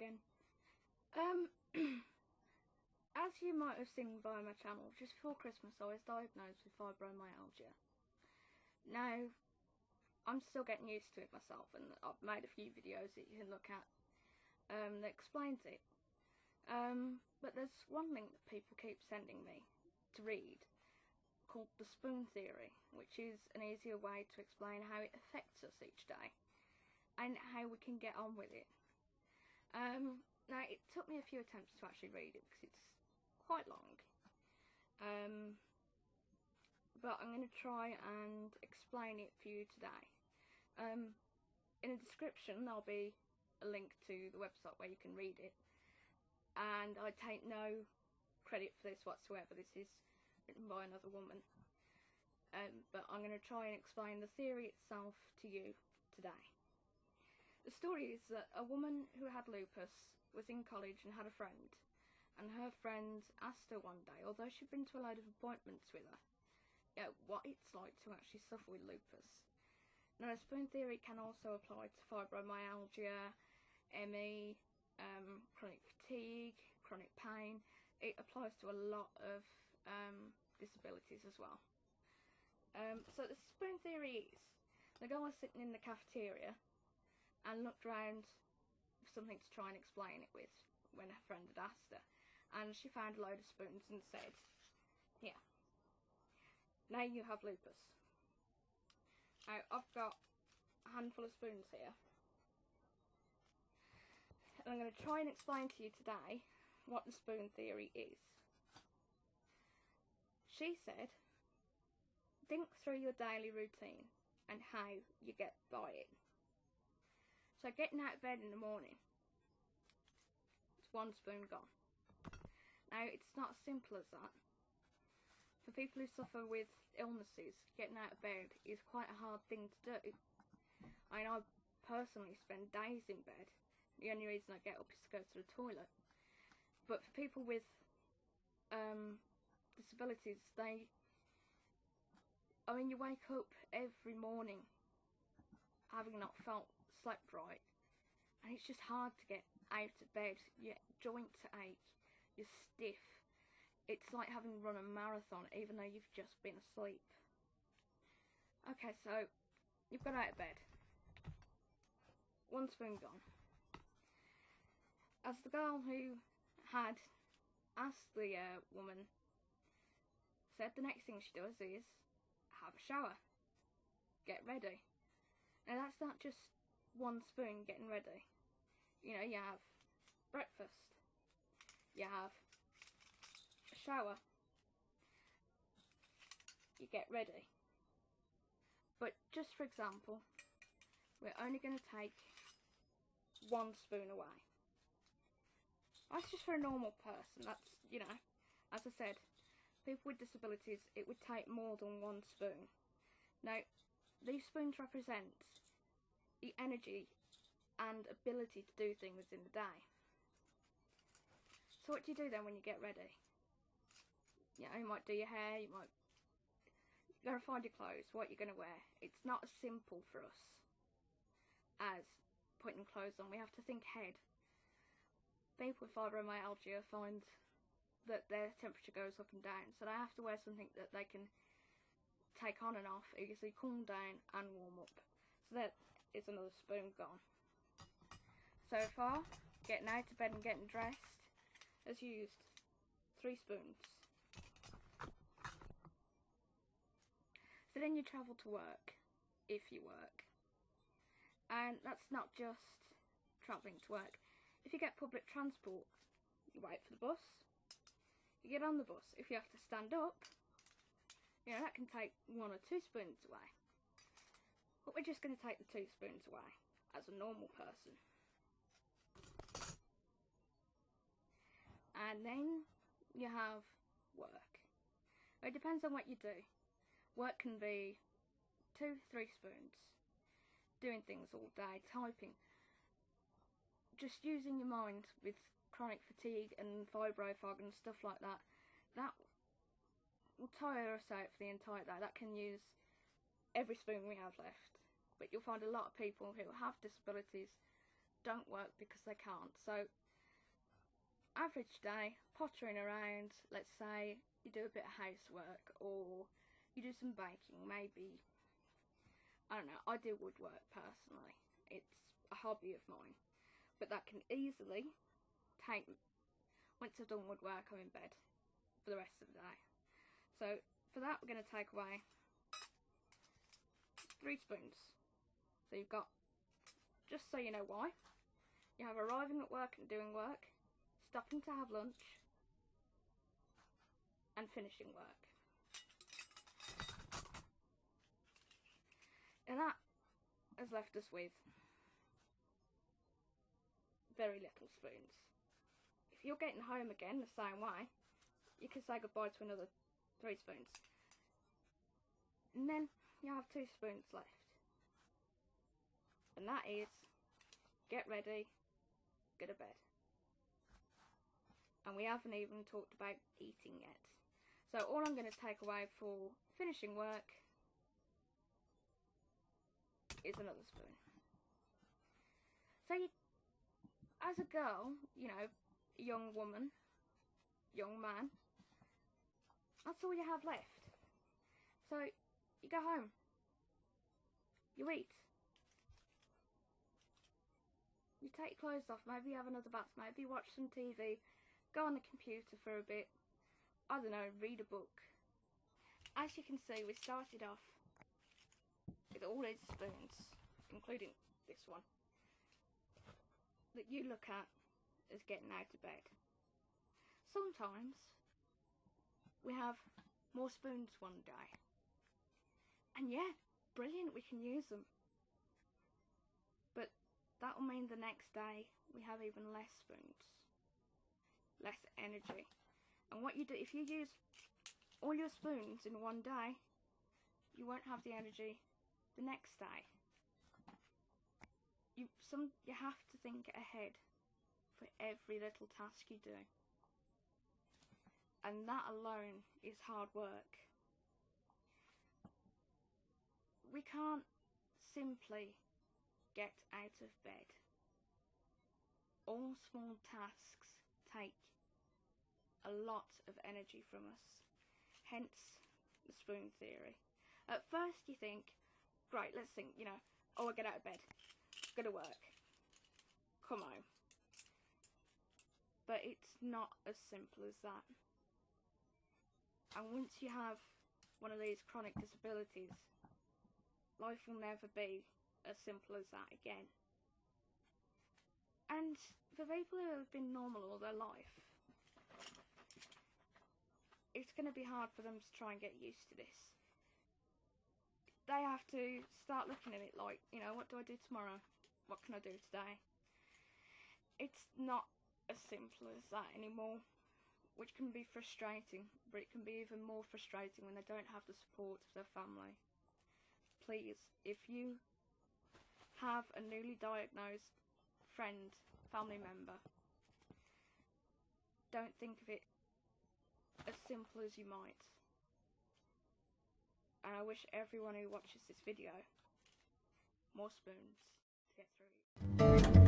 again. As you might have seen by my channel, just before Christmas I was diagnosed with fibromyalgia. Now, I'm still getting used to it myself, and I've made a few videos that you can look at that explains it. But there's one link that people keep sending me to read called the spoon theory, which is an easier way to explain how it affects us each day and how we can get on with it. Now, it took me a few attempts to actually read it because it's quite long, but I'm going to try and explain it for you today. In the description there'll be a link to the website where you can read it, and I take no credit for this whatsoever. This is written by another woman, but I'm going to try and explain the theory itself to you today. The story is that a woman who had lupus was in college and had a friend, and her friend asked her one day, although she'd been to a load of appointments with her, what it's like to actually suffer with lupus. Now, the spoon theory can also apply to fibromyalgia, ME, chronic fatigue, chronic pain. It applies to a lot of disabilities as well. So the spoon theory is, the guy was sitting in the cafeteria and looked around for something to try and explain it with when her friend had asked her, and she found a load of spoons and said, "Yeah, now you have lupus." Now, I've got a handful of spoons here, and I'm going to try and explain to you today what the spoon theory is. She said, think through your daily routine and how you get by it. So getting out of bed in the morning, it's one spoon gone. Now, it's not as simple as that. For people who suffer with illnesses, getting out of bed is quite a hard thing to do. I know I personally spend days in bed. The only reason I get up is to go to the toilet. But for people with disabilities, you wake up every morning having not slept right, and it's just hard to get out of bed. Your joints ache, you're stiff. It's like having run a marathon even though you've just been asleep. Okay, so you've got out of bed, one spoon gone. As the girl who had asked the woman said, the next thing she does is have a shower, get ready. Now, that's not just one spoon getting ready. You know, you have breakfast, you have a shower, you get ready. But just for example, we're only going to take one spoon away. That's just for a normal person. That's, as I said, people with disabilities, it would take more than one spoon. Now, these spoons represent the energy and ability to do things in the day. So what do you do then when you get ready? You might do your hair, you gotta find your clothes, what you're gonna wear. It's not as simple for us as putting clothes on. We have to think ahead. People with fibromyalgia find that their temperature goes up and down, so they have to wear something that they can take on and off, easily cool down and warm up. So that is another spoon gone. So far, getting out of bed and getting dressed has used 3 spoons. So then you travel to work, if you work. And that's not just travelling to work. If you get public transport, you wait for the bus, you get on the bus. If you have to stand up, that can take 1 or 2 spoons away. But we're just going to take the 2 spoons away as a normal person. And then you have work. It depends on what you do. Work can be 2, 3 spoons. Doing things all day, typing. Just using your mind with chronic fatigue and fibro fog and stuff like that. That will tire us out for the entire day. That can use every spoon we have left. But you'll find a lot of people who have disabilities don't work because they can't. So average day, pottering around, let's say you do a bit of housework or you do some baking, maybe, I don't know, I do woodwork personally. It's a hobby of mine, but that can easily take, once I've done woodwork, I'm in bed for the rest of the day. So for that, we're going to take away 3 spoons. So you've got, just so you know why, you have arriving at work and doing work, stopping to have lunch, and finishing work. And that has left us with very little spoons. If you're getting home again the same way, you can say goodbye to another 3 spoons. And then you have 2 spoons left. And that is, get ready, go to bed. And we haven't even talked about eating yet. So all I'm going to take away for finishing work is another spoon. So you, as a girl, you know, young woman, young man, that's all you have left. So you go home, you eat, you take your clothes off, maybe you have another bath, maybe you watch some TV, go on the computer for a bit, I don't know, read a book. As you can see, we started off with all these spoons, including this one, that you look at as getting out of bed. Sometimes we have more spoons one day, and yeah, brilliant, we can use them. But that will mean the next day we have even less spoons, less energy. And what you do, if you use all your spoons in one day, you won't have the energy the next day. You have to think ahead for every little task you do. And that alone is hard work. We can't simply get out of bed. All small tasks take a lot of energy from us. Hence the spoon theory. At first you think, right, let's think, you know, oh, I get out of bed, go to work, come home. But it's not as simple as that. And once you have one of these chronic disabilities, life will never be as simple as that again. And for people who have been normal all their life, it's going to be hard for them to try and get used to this. They have to start looking at it like, you know, what do I do tomorrow? What can I do today? It's not as simple as that anymore, which can be frustrating, but it can be even more frustrating when they don't have the support of their family. Please, if you have a newly diagnosed friend, family member, don't think of it as simple as you might. And I wish everyone who watches this video more spoons to get through it.